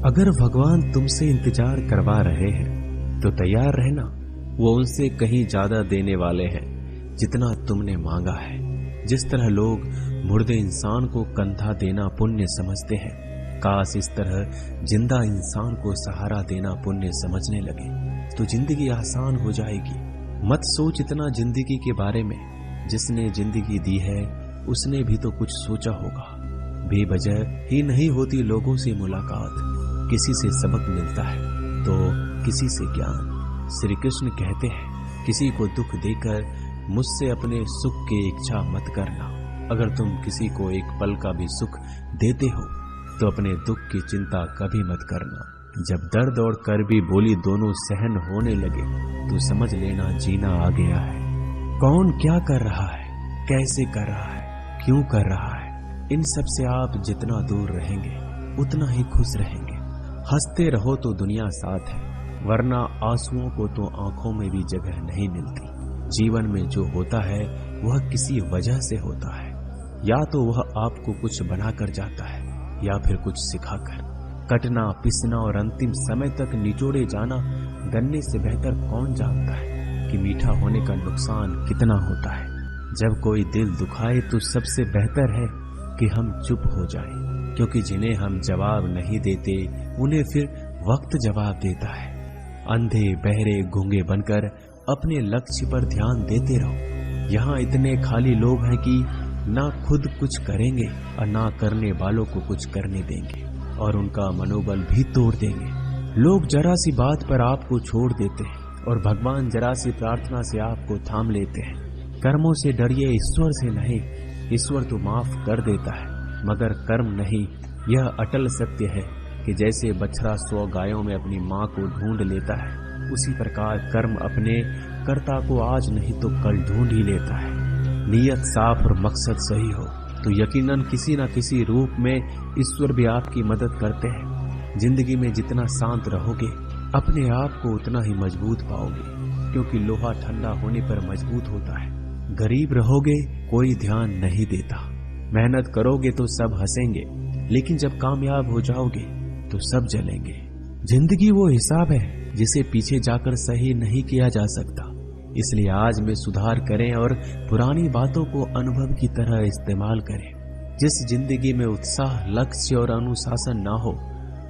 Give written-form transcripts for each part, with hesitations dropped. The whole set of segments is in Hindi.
अगर भगवान तुमसे इंतजार करवा रहे हैं तो तैयार रहना। वो उनसे कहीं ज्यादा देने वाले हैं जितना तुमने मांगा है। जिस तरह लोग मुर्दे इंसान को कंधा देना पुण्य समझते हैं, काश इस तरह जिंदा इंसान को सहारा देना पुण्य समझने लगे तो जिंदगी आसान हो जाएगी। मत सोच इतना जिंदगी के बारे में। जिसने जिंदगी दी है उसने भी तो कुछ सोचा होगा। बेवजह ही नहीं होती लोगों से मुलाकात, किसी से सबक मिलता है तो किसी से ज्ञान। श्री कृष्ण कहते हैं, किसी को दुख देकर मुझसे अपने सुख की इच्छा मत करना। अगर तुम किसी को एक पल का भी सुख देते हो तो अपने दुख की चिंता कभी मत करना। जब दर्द और कड़वी बोली दोनों सहन होने लगे तो समझ लेना जीना आ गया है। कौन क्या कर रहा है, कैसे कर रहा है, क्यों कर रहा है, इन सब से आप जितना दूर रहेंगे उतना ही खुश रहेंगे। हंसते रहो तो दुनिया साथ है, वरना आंसुओं को तो आंखों में भी जगह नहीं मिलती। जीवन में जो होता है वह किसी वजह से होता है। या तो वह आपको कुछ बनाकर जाता है या फिर कुछ सिखाकर। कटना, पिसना और अंतिम समय तक निचोड़े जाना गन्ने से बेहतर कौन जानता है कि मीठा होने का नुकसान कितना होता है। जब कोई दिल दुखाए तो सबसे बेहतर है कि हम चुप हो जाएं, क्योंकि जिन्हें हम जवाब नहीं देते उन्हें फिर वक्त जवाब देता है। अंधे बहरे गूंगे बनकर अपने लक्ष्य पर ध्यान देते रहो। यहाँ इतने खाली लोग हैं कि ना खुद कुछ करेंगे और ना करने वालों को कुछ करने देंगे और उनका मनोबल भी तोड़ देंगे। लोग जरा सी बात पर आपको छोड़ देते हैं और भगवान जरा सी प्रार्थना से आपको थाम लेते हैं। कर्मों से डरिए, ईश्वर से नहीं। ईश्वर तो माफ कर देता है मगर कर्म नहीं। यह अटल सत्य है कि जैसे बछड़ा 100 गायों में अपनी माँ को ढूंढ लेता है, उसी प्रकार कर्म अपने कर्ता को आज नहीं तो कल ढूंढ ही लेता है। नीयत साफ और मकसद सही हो तो यकीनन किसी न किसी रूप में ईश्वर भी आपकी मदद करते हैं। जिंदगी में जितना शांत रहोगे अपने आप को उतना ही मजबूत पाओगे, क्योंकि लोहा ठंडा होने पर मजबूत होता है। गरीब रहोगे कोई ध्यान नहीं देता। मेहनत करोगे तो सब हंसेंगे, लेकिन जब कामयाब हो जाओगे तो सब जलेंगे। जिंदगी वो हिसाब है जिसे पीछे जाकर सही नहीं किया जा सकता। इसलिए आज में सुधार करें और पुरानी बातों को अनुभव की तरह इस्तेमाल करें। जिस जिंदगी में उत्साह, लक्ष्य और अनुशासन ना हो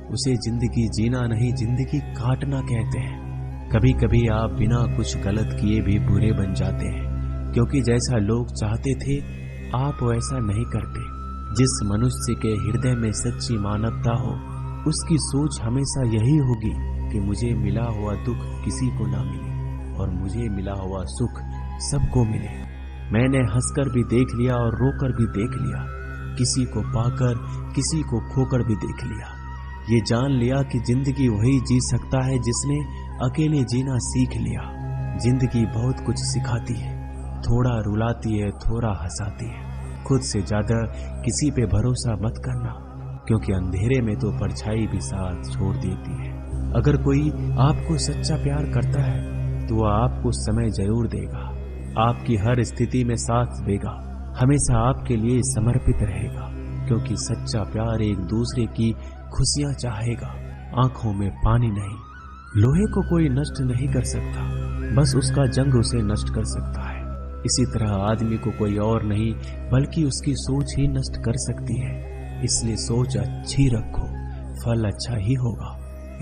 उसे जिंदगी जीना नहीं, जिंदगी काटना कहते हैं। कभी कभी आप बिना कुछ गलत किए भी बुरे बन जाते हैं, क्योंकि जैसा लोग चाहते थे आप वैसा नहीं करते। जिस मनुष्य के हृदय में सच्ची मानवता हो उसकी सोच हमेशा यही होगी कि मुझे मिला हुआ दुख किसी को ना मिले और मुझे मिला हुआ सुख सबको मिले। मैंने हंसकर भी देख लिया और रोकर भी देख लिया, किसी को पाकर किसी को खोकर भी देख लिया। ये जान लिया कि जिंदगी वही जी सकता है जिसने अकेले जीना सीख लिया। जिंदगी बहुत कुछ सिखाती है, थोड़ा रुलाती है, थोड़ा हंसाती है। खुद से ज्यादा किसी पे भरोसा मत करना, क्योंकि अंधेरे में तो परछाई भी साथ छोड़ देती है। अगर कोई आपको सच्चा प्यार करता है तो वह आपको समय जरूर देगा, आपकी हर स्थिति में साथ देगा, हमेशा आपके लिए समर्पित रहेगा, क्योंकि सच्चा प्यार एक दूसरे की खुशियां चाहेगा, आंखों में पानी नहीं। लोहे को कोई नष्ट नहीं कर सकता, बस उसका जंग उसे नष्ट कर सकता है। इसी तरह आदमी को कोई और नहीं बल्कि उसकी सोच ही नष्ट कर सकती है। इसलिए सोच अच्छी रखो, फल अच्छा ही होगा।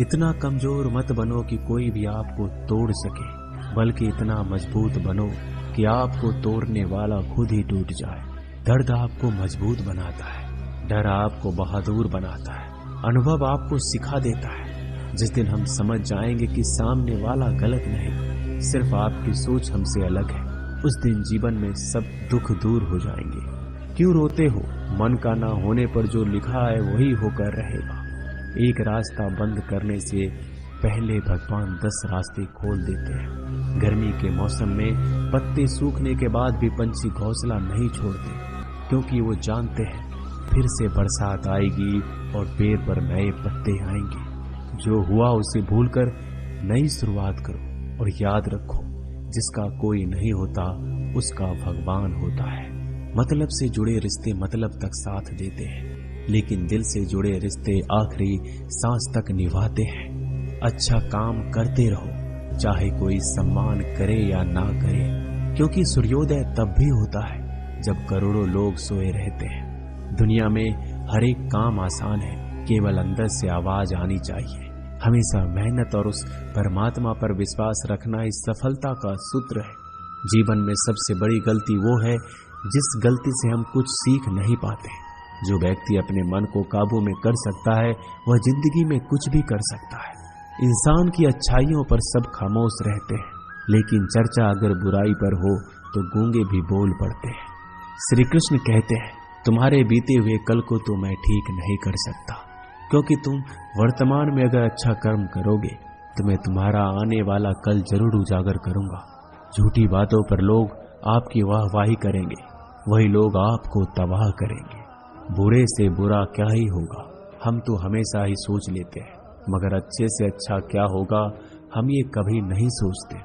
इतना कमजोर मत बनो कि कोई भी आपको तोड़ सके, बल्कि इतना मजबूत बनो कि आपको तोड़ने वाला खुद ही टूट जाए। दर्द आपको मजबूत बनाता है, डर आपको बहादुर बनाता है, अनुभव आपको सिखा देता है। जिस दिन हम समझ जाएंगे कि सामने वाला गलत नहीं, सिर्फ आपकी सोच हमसे अलग है, उस दिन जीवन में सब दुख दूर हो जाएंगे। क्यों रोते हो? मन का ना होने पर जो लिखा है वही होकर रहेगा। एक रास्ता बंद करने से पहले भगवान 10 रास्ते खोल देते हैं। गर्मी के मौसम में पत्ते सूखने के बाद भी पंछी घोंसला नहीं छोड़ते, क्योंकि वो जानते हैं फिर से बरसात आएगी और पेड़ पर नए पत्ते आएंगे। जो हुआ उसे भूलकर नई शुरुआत करो और याद रखो, जिसका कोई नहीं होता उसका भगवान होता है। मतलब से जुड़े रिश्ते मतलब तक साथ देते हैं, लेकिन दिल से जुड़े रिश्ते आखिरी सांस तक निभाते हैं। अच्छा काम करते रहो, चाहे कोई सम्मान करे या ना करे, क्योंकि सूर्योदय तब भी होता है जब करोड़ों लोग सोए रहते हैं। दुनिया में हर एक काम आसान है, केवल अंदर से आवाज आनी चाहिए। हमेशा मेहनत और उस परमात्मा पर विश्वास रखना इस सफलता का सूत्र है। जीवन में सबसे बड़ी गलती वो है जिस गलती से हम कुछ सीख नहीं पाते। जो व्यक्ति अपने मन को काबू में कर सकता है वह जिंदगी में कुछ भी कर सकता है। इंसान की अच्छाइयों पर सब खामोश रहते हैं, लेकिन चर्चा अगर बुराई पर हो तो गूंगे भी बोल पड़ते हैं। श्री कृष्ण कहते हैं, तुम्हारे बीते हुए कल को तो मैं ठीक नहीं कर सकता, क्योंकि तुम वर्तमान में अगर अच्छा कर्म करोगे तो मैं तुम्हारा आने वाला कल जरूर उजागर करूंगा। झूठी बातों पर लोग आपकी वाहवाही करेंगे, वही लोग आपको तबाह करेंगे। बुरे से बुरा क्या ही होगा, हम तो हमेशा ही सोच लेते हैं, मगर अच्छे से अच्छा क्या होगा हम ये कभी नहीं सोचते।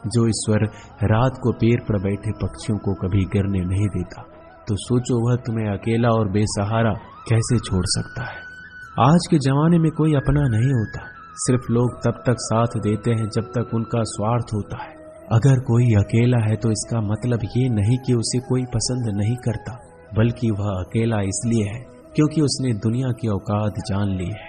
जो ईश्वर रात को पेड़ पर बैठे पक्षियों को कभी गिरने नहीं देता, तो सोचो वह तुम्हें अकेला और बेसहारा कैसे छोड़ सकता है। आज के जमाने में कोई अपना नहीं होता, सिर्फ लोग तब तक साथ देते हैं जब तक उनका स्वार्थ होता है। अगर कोई अकेला है तो इसका मतलब ये नहीं कि उसे कोई पसंद नहीं करता, बल्कि वह अकेला इसलिए है क्योंकि उसने दुनिया की औकात जान ली है।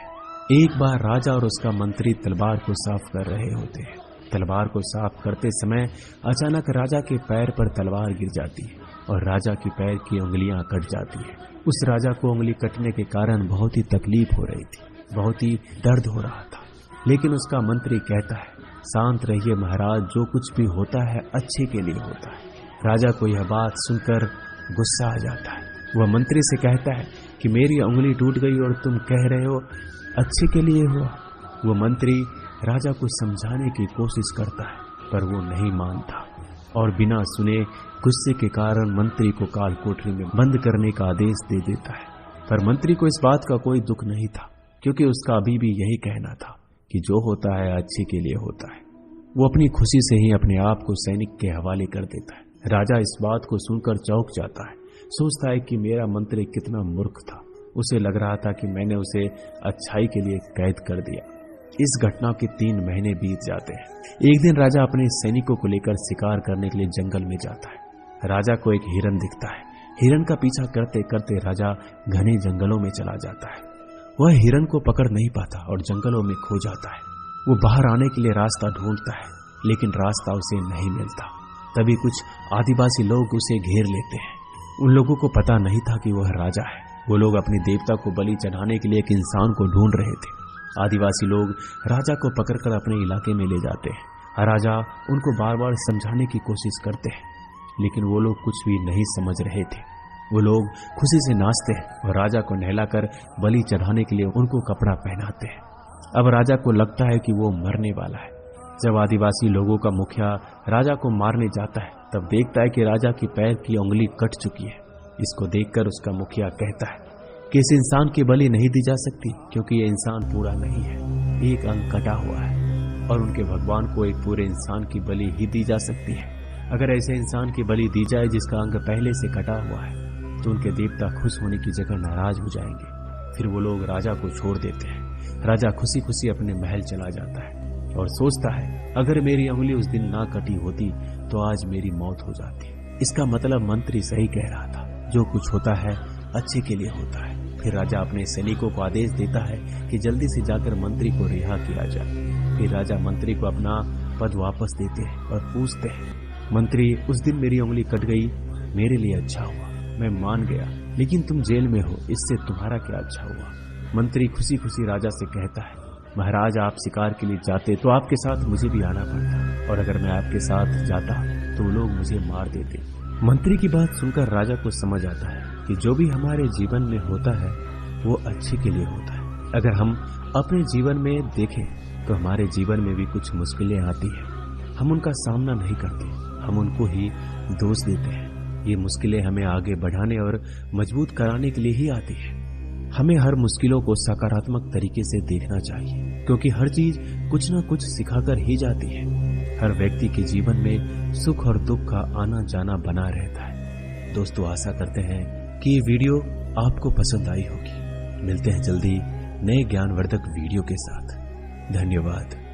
एक बार राजा और उसका मंत्री तलवार को साफ कर रहे होते हैं। तलवार को साफ करते समय अचानक राजा के पैर पर तलवार गिर जाती है और राजा के पैर की उंगलियां कट जाती है। उस राजा को उंगली कटने के कारण बहुत ही तकलीफ हो रही थी, बहुत ही दर्द हो रहा था, लेकिन उसका मंत्री कहता है, शांत रहिए महाराज, जो कुछ भी होता है अच्छे के लिए होता है। राजा को यह बात सुनकर गुस्सा आ जाता है। वह मंत्री से कहता है कि मेरी उंगली टूट गई और तुम कह रहे हो अच्छे के लिए हुआ। वो मंत्री राजा को समझाने की कोशिश करता है, पर वो नहीं मानता और बिना सुने गुस्से के कारण मंत्री को काल कोठरी में बंद करने का आदेश दे देता है। पर मंत्री को इस बात का कोई दुख नहीं था, क्योंकि उसका अभी भी यही कहना था कि जो होता है अच्छे के लिए होता है। वो अपनी खुशी से ही अपने आप को सैनिक के हवाले कर देता है। राजा इस बात को सुनकर चौंक जाता है, सोचता है कि मेरा मंत्री कितना मूर्ख था। उसे लग रहा था कि मैंने उसे अच्छाई के लिए कैद कर दिया। इस घटना के 3 महीने बीत जाते हैं। एक दिन राजा अपने सैनिकों को लेकर शिकार करने के लिए जंगल में जाता है। राजा को एक हिरन दिखता है। हिरन का पीछा करते करते राजा घने जंगलों में चला जाता है। वह हिरन को पकड़ नहीं पाता और जंगलों में खो जाता है। वो बाहर आने के लिए रास्ता ढूंढता है, लेकिन रास्ता उसे नहीं मिलता। तभी कुछ आदिवासी लोग उसे घेर लेते हैं। उन लोगों को पता नहीं था कि वह राजा है। वो लोग अपने देवता को बलि चढ़ाने के लिए एक इंसान को ढूंढ रहे थे। आदिवासी लोग राजा को पकड़कर अपने इलाके में ले जाते हैं। राजा उनको बार बार समझाने की कोशिश करते हैं, लेकिन वो लोग कुछ भी नहीं समझ रहे थे। वो लोग खुशी से नाचते हैं और राजा को नहलाकर बलि चढ़ाने के लिए उनको कपड़ा पहनाते हैं। अब राजा को लगता है कि वो मरने वाला है। जब आदिवासी लोगों का मुखिया राजा को मारने जाता है, तब देखता है कि राजा की पैर की उंगली कट चुकी है। इसको देखकर उसका मुखिया कहता है कि इस इंसान की बलि नहीं दी जा सकती, क्योंकि ये इंसान पूरा नहीं है, एक अंग कटा हुआ है और उनके भगवान को एक पूरे इंसान की बलि ही दी जा सकती है। अगर ऐसे इंसान की बलि दी जाए जिसका अंग पहले से कटा हुआ है, तो उनके देवता खुश होने की जगह नाराज हो जाएंगे। फिर वो लोग राजा को छोड़ देते हैं। राजा खुशी खुशी अपने महल चला जाता है और सोचता है, अगर मेरी उंगली उस दिन ना कटी होती तो आज मेरी मौत हो जाती। इसका मतलब मंत्री सही कह रहा था, जो कुछ होता है अच्छे के लिए होता है। फिर राजा अपने सैनिकों को आदेश देता है कि जल्दी से जाकर मंत्री को रिहा किया जाए। फिर राजा मंत्री को अपना पद वापस देते हैं और पूछते हैं, मंत्री उस दिन मेरी उंगली कट गई, मेरे लिए अच्छा हुआ, मैं मान गया, लेकिन तुम जेल में हो, इससे तुम्हारा क्या अच्छा हुआ। मंत्री खुशी खुशी राजा से कहता है, महाराज आप शिकार के लिए जाते तो आपके साथ मुझे भी आना पड़ता, और अगर मैं आपके साथ जाता तो वो लोग मुझे मार देते। मंत्री की बात सुनकर राजा को समझ आता है कि जो भी हमारे जीवन में होता है वो अच्छे के लिए होता है। अगर हम अपने जीवन में देखें तो हमारे जीवन में भी कुछ मुश्किलें आती हैं, हम उनका सामना नहीं करते, हम उनको ही दोष देते हैं। ये मुश्किलें हमें आगे बढ़ाने और मजबूत कराने के लिए ही आती है। हमें हर मुश्किलों को सकारात्मक तरीके से देखना चाहिए, क्योंकि हर चीज कुछ न कुछ सिखाकर ही जाती है। हर व्यक्ति के जीवन में सुख और दुख का आना जाना बना रहता है। दोस्तों, आशा करते हैं कि ये वीडियो आपको पसंद आई होगी। मिलते हैं जल्दी नए ज्ञानवर्धक वीडियो के साथ। धन्यवाद।